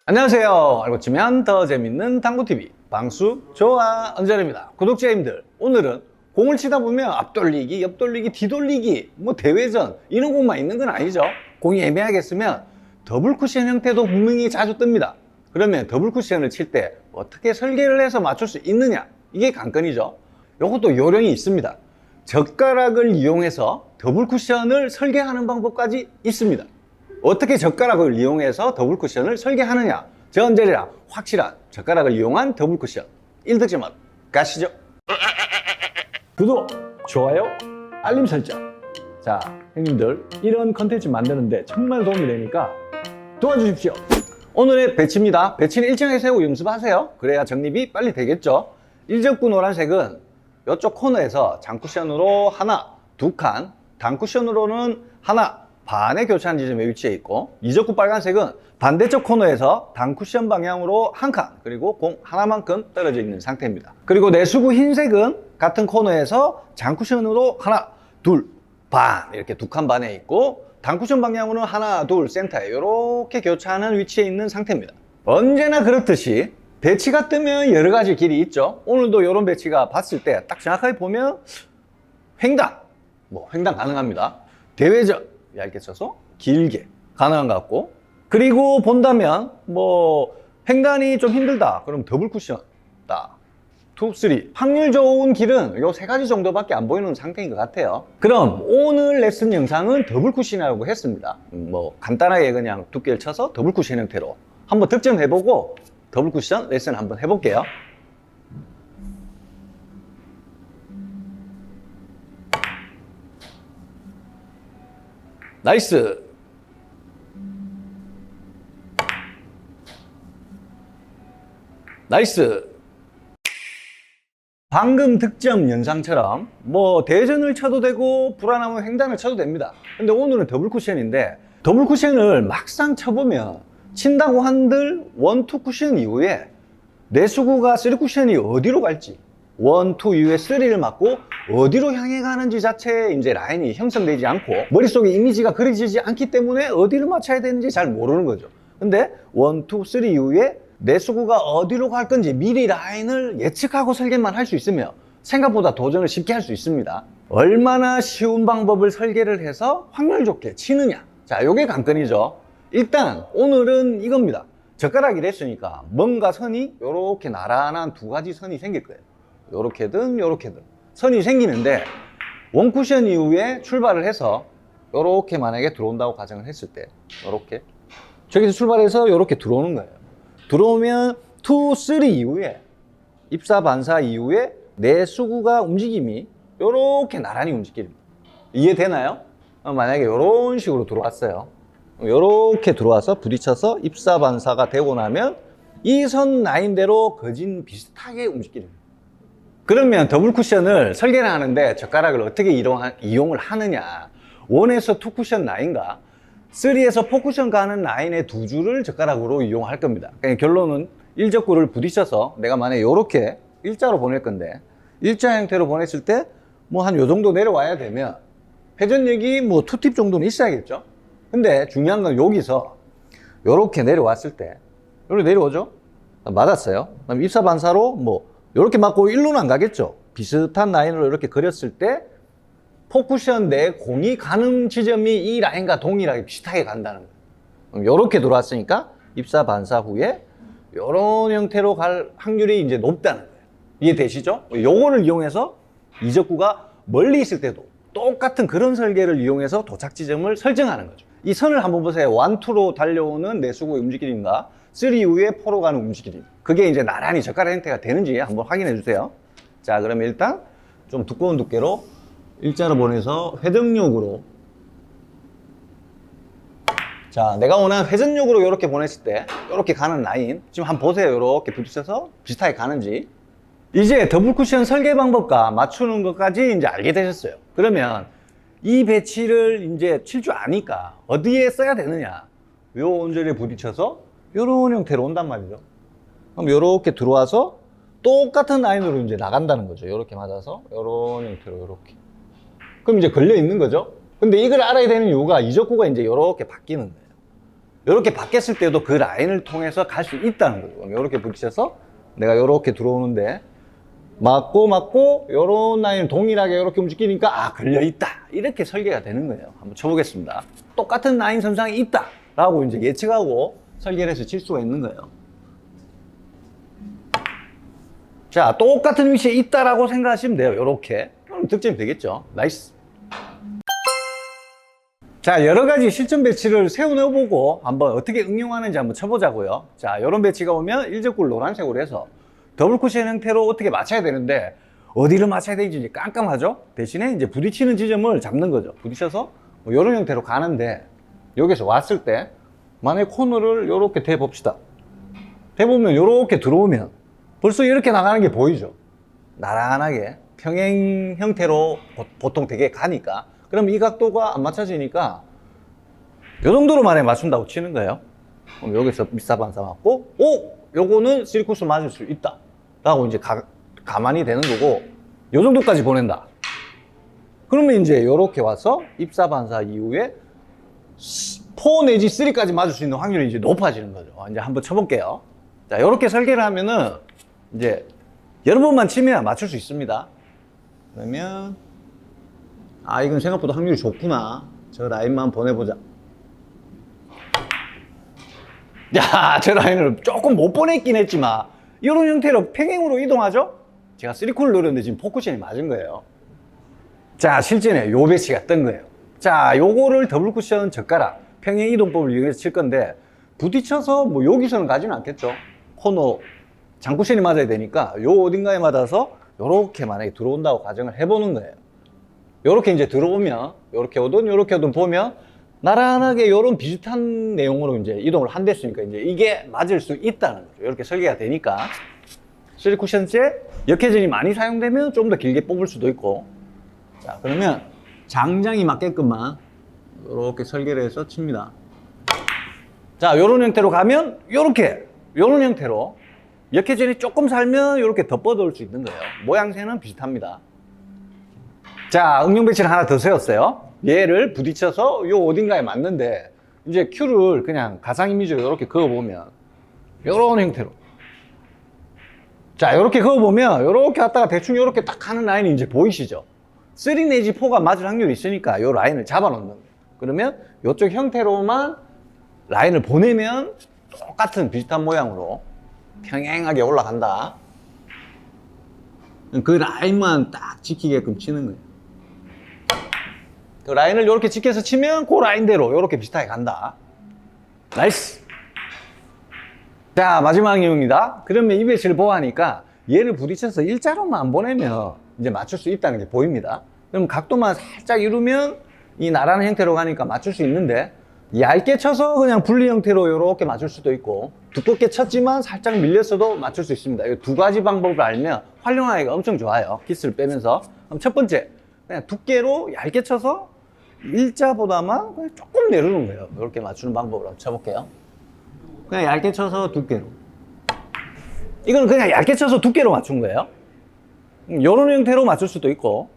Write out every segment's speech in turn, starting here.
안녕하세요. 알고 치면 더 재밌는 당구TV 방수 조아 언저리입니다. 구독자님들, 오늘은 공을 치다 보면 앞돌리기, 옆돌리기, 뒤돌리기, 뭐 대회전 이런 공만 있는 건 아니죠. 공이 애매하게 쓰면 더블 쿠션 형태도 분명히 자주 뜹니다. 그러면 더블 쿠션을 칠 때 어떻게 설계를 해서 맞출 수 있느냐, 이게 관건이죠. 이것도 요령이 있습니다. 젓가락을 이용해서 더블 쿠션을 설계하는 방법까지 있습니다. 어떻게 젓가락을 이용해서 더블 쿠션을 설계하느냐, 저 언저리랑 확실한 젓가락을 이용한 더블 쿠션 1득점만 가시죠. 구독, 좋아요, 알림 설정. 자, 형님들, 이런 컨텐츠 만드는데 정말 도움이 되니까 도와주십시오. 오늘의 배치입니다. 배치는 일정하게 세우고 연습하세요. 그래야 정립이 빨리 되겠죠. 1적구 노란색은 이쪽 코너에서 장쿠션으로 하나, 두 칸, 단쿠션으로는 하나 반의 교차한 지점에 위치해 있고, 2적구 빨간색은 반대쪽 코너에서 단쿠션 방향으로 한 칸, 그리고 공 하나만큼 떨어져 있는 상태입니다. 그리고 내수구 흰색은 같은 코너에서 장쿠션으로 하나, 둘, 반, 이렇게 두 칸 반에 있고, 단쿠션 방향으로는 하나, 둘, 센터에 이렇게 교차하는 위치에 있는 상태입니다. 언제나 그렇듯이 배치가 뜨면 여러 가지 길이 있죠. 오늘도 이런 배치가 봤을 때 딱 정확하게 보면 횡단, 횡단 가능합니다. 대회전 얇게 쳐서 길게 가능한 것 같고, 그리고 본다면 횡단이 좀 힘들다 그럼 더블 쿠션 딱 2, 3 확률 좋은 길은 요 세 가지 정도밖에 안 보이는 상태인 것 같아요. 그럼 오늘 레슨 영상은 더블 쿠션이라고 했습니다. 간단하게 그냥 두께를 쳐서 더블 쿠션 형태로 한번 득점해보고 더블 쿠션 레슨 한번 해볼게요. 나이스. 나이스. 방금 득점 영상처럼 대전을 쳐도 되고 불안하면 횡단을 쳐도 됩니다. 근데 오늘은 더블 쿠션인데, 더블 쿠션을 막상 쳐보면 친다고 한들 1, 2 쿠션 이후에 내수구가 3 쿠션이 어디로 갈지, 1, 2 이후에 3를 맞고 어디로 향해 가는지 자체에 이제 라인이 형성되지 않고 머릿속에 이미지가 그려지지 않기 때문에 어디를 맞춰야 되는지 잘 모르는 거죠. 근데 1, 2, 3 이후에 내수구가 어디로 갈 건지 미리 라인을 예측하고 설계만 할 수 있으면 생각보다 도전을 쉽게 할 수 있습니다. 얼마나 쉬운 방법을 설계를 해서 확률 좋게 치느냐, 자, 요게 관건이죠. 일단 오늘은 이겁니다. 젓가락이 했으니까 뭔가 선이 요렇게 나란한 두 가지 선이 생길 거예요. 요렇게든 요렇게든 선이 생기는데, 원쿠션 이후에 출발을 해서 요렇게 만약에 들어온다고 가정을 했을 때 요렇게 저기서 출발해서 요렇게 들어오는 거예요. 들어오면 2, 3 이후에 입사 반사 이후에 내수구가 움직임이 요렇게 나란히 움직입니다. 이해되나요? 만약에 요런 식으로 들어왔어요. 요렇게 들어와서 부딪혀서 입사 반사가 되고 나면 이 선 라인대로 거진 비슷하게 움직입니다. 그러면 더블 쿠션을 설계를 하는데 젓가락을 어떻게 이용을 하느냐, 1에서 2 쿠션 라인과 3에서 4 쿠션 가는 라인의 두 줄을 젓가락으로 이용할 겁니다. 그러니까 결론은 1적구를 부딪혀서 내가 만약에 이렇게 일자로 보낼 건데, 일자 형태로 보냈을 때 한 요 정도 내려와야 되면 회전력이 2팁 정도는 있어야겠죠. 근데 중요한 건 여기서 이렇게 내려왔을 때 이렇게 내려오죠. 맞았어요. 그럼 입사 반사로 이렇게 맞고 일로는 안 가겠죠. 비슷한 라인으로 이렇게 그렸을 때 포쿠션 내 공이 가는 지점이 이 라인과 동일하게 비슷하게 간다는 거예요. 이렇게 들어왔으니까 입사 반사 후에 이런 형태로 갈 확률이 이제 높다는 거예요. 이해되시죠? 요거를 이용해서 이적구가 멀리 있을 때도 똑같은 그런 설계를 이용해서 도착 지점을 설정하는 거죠. 이 선을 한번 보세요. 1, 2로 달려오는 내수구의 움직임과 3 이후에 4로 가는 움직임, 그게 이제 나란히 젓가락 형태가 되는지 한번 확인해 주세요. 자, 그러면 일단 좀 두꺼운 두께로 일자로 보내서 회전력으로, 자, 내가 원하는 회전력으로 이렇게 보냈을 때 이렇게 가는 라인 지금 한번 보세요. 이렇게 부딪혀서 비슷하게 가는지. 이제 더블 쿠션 설계 방법과 맞추는 것까지 이제 알게 되셨어요. 그러면 이 배치를 이제 칠 줄 아니까 어디에 써야 되느냐, 요 온절에 부딪혀서 이런 형태로 온단 말이죠. 그럼 이렇게 들어와서 똑같은 라인으로 이제 나간다는 거죠. 이렇게 맞아서 이런 형태로 이렇게. 그럼 이제 걸려 있는 거죠. 근데 이걸 알아야 되는 이유가 이적구가 이제 이렇게 바뀌는 거예요. 이렇게 바뀌었을 때도 그 라인을 통해서 갈 수 있다는 거죠. 이렇게 부딪혀서 내가 이렇게 들어오는데 맞고 이런 라인을 동일하게 이렇게 움직이니까 아 걸려있다 이렇게 설계가 되는 거예요. 한번 쳐보겠습니다. 똑같은 라인 선상에 있다 라고 이제 예측하고 설계를 해서 칠 수가 있는 거예요. 자, 똑같은 위치에 있다라고 생각하시면 돼요. 이렇게 그럼 득점이 되겠죠. 나이스. 자, 여러 가지 실전 배치를 세워보고 한번 어떻게 응용하는지 한번 쳐보자고요. 자, 이런 배치가 오면 일적구를 노란색으로 해서 더블 쿠션 형태로 어떻게 맞춰야 되는데 어디를 맞춰야 되는지 이제 깜깜하죠? 대신에 이제 부딪히는 지점을 잡는 거죠. 부딪혀서 뭐 이런 형태로 가는데 여기서 왔을 때 만약에 코너를 이렇게 대봅시다. 대보면 이렇게 들어오면 벌써 이렇게 나가는 게 보이죠? 나란하게 평행 형태로 보통 되게 가니까 그럼 이 각도가 안 맞춰지니까 이 정도로 만에 맞춘다고 치는 거예요. 그럼 여기서 밑사반사 맞고 요거는 3코스 맞을 수 있다 라고 이제 가만히 되는 거고 요 정도까지 보낸다. 그러면 이제 이렇게 와서 입사반사 이후에 4 내지 3까지 맞을 수 있는 확률이 이제 높아지는 거죠. 이제 한번 쳐볼게요. 자, 이렇게 설계를 하면은 이제 여러 번만 치면 맞출 수 있습니다. 그러면 이건 생각보다 확률이 좋구나. 저 라인만 보내보자. 야, 저 라인을 조금 못 보냈긴 했지만 이런 형태로 평행으로 이동하죠? 제가 3콜을 노렸는데 지금 4쿠션이 맞은 거예요. 자, 실전에 요 배치가 뜬 거예요. 자, 요거를 더블 쿠션 젓가락 평행 이동법을 이용해서 칠 건데 부딪혀서 뭐 여기서는 가지는 않겠죠. 코너 장쿠션이 맞아야 되니까 요 어딘가에 맞아서 요렇게 만약에 들어온다고 가정을 해보는 거예요. 요렇게 이제 들어오면 요렇게 오든 보면 나란하게 요런 비슷한 내용으로 이제 이동을 한댔으니까 이제 이게 맞을 수 있다는 거죠. 이렇게 설계가 되니까 3쿠션째 역회전이 많이 사용되면 좀 더 길게 뽑을 수도 있고. 자, 그러면 장장이 맞게끔만 이렇게 설계를 해서 칩니다. 자, 요런 형태로 가면 요런 형태로 역회전이 조금 살면 이렇게 더 뻗어올 수 있는 거예요. 모양새는 비슷합니다. 자, 응용 배치를 하나 더 세웠어요. 얘를 부딪혀서 요 어딘가에 맞는데 이제 큐를 그냥 가상 이미지로 이렇게 그어보면 요런 형태로, 자, 이렇게 그어보면 이렇게 갔다가 대충 이렇게 딱 하는 라인이 이제 보이시죠? 3 내지 4가 맞을 확률이 있으니까 요 라인을 잡아놓는 거예요. 그러면 이쪽 형태로만 라인을 보내면 똑같은 비슷한 모양으로 평행하게 올라간다. 그 라인만 딱 지키게끔 치는 거예요. 그 라인을 이렇게 지켜서 치면 그 라인대로 이렇게 비슷하게 간다. 나이스. 자, 마지막 이유입니다. 그러면 이 배치를 보아하니까 얘를 부딪혀서 일자로만 안 보내면 이제 맞출 수 있다는 게 보입니다. 그럼 각도만 살짝 이루면 이 나란한 형태로 가니까 맞출 수 있는데 얇게 쳐서 그냥 분리 형태로 이렇게 맞출 수도 있고 두껍게 쳤지만 살짝 밀렸어도 맞출 수 있습니다. 이 두 가지 방법을 알면 활용하기가 엄청 좋아요. 키스를 빼면서. 그럼 첫 번째, 그냥 두께로 얇게 쳐서 일자보다만 그냥 조금 내려놓는 거예요. 이렇게 맞추는 방법으로 한번 쳐볼게요. 그냥 얇게 쳐서 두께로. 이건 그냥 얇게 쳐서 두께로 맞춘 거예요. 이런 형태로 맞출 수도 있고.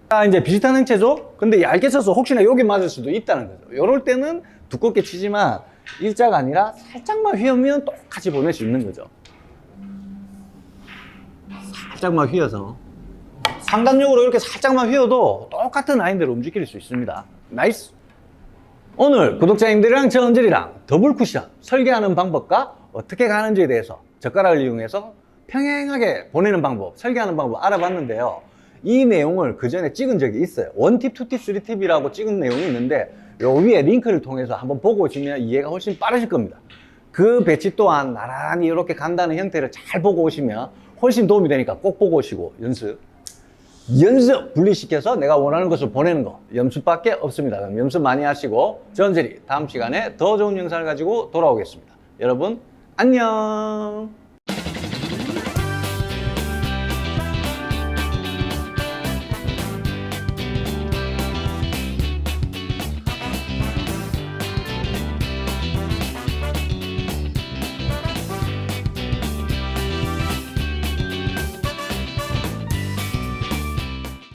자, 이제 비슷한 형체죠? 근데 얇게 쳐서 혹시나 여기 맞을 수도 있다는 거죠. 이럴 때는 두껍게 치지만 일자가 아니라 살짝만 휘으면 똑같이 보낼 수 있는 거죠. 살짝만 휘어서. 상단력으로 이렇게 살짝만 휘어도 똑같은 라인대로 움직일 수 있습니다. 나이스! 오늘 구독자님들이랑 저 은절이랑 더블 쿠션 설계하는 방법과 어떻게 가는지에 대해서 젓가락을 이용해서 평행하게 보내는 방법, 설계하는 방법 알아봤는데요. 이 내용을 그 전에 찍은 적이 있어요. 1팁, 2팁, 3팁이라고 찍은 내용이 있는데 요 위에 링크를 통해서 한번 보고 오시면 이해가 훨씬 빠르실 겁니다. 그 배치 또한 나란히 이렇게 간다는 형태를 잘 보고 오시면 훨씬 도움이 되니까 꼭 보고 오시고 연습 분리시켜서 내가 원하는 것을 보내는 거 연습밖에 없습니다. 그럼 연습 많이 하시고 저 은절이 다음 시간에 더 좋은 영상을 가지고 돌아오겠습니다. 여러분 안녕.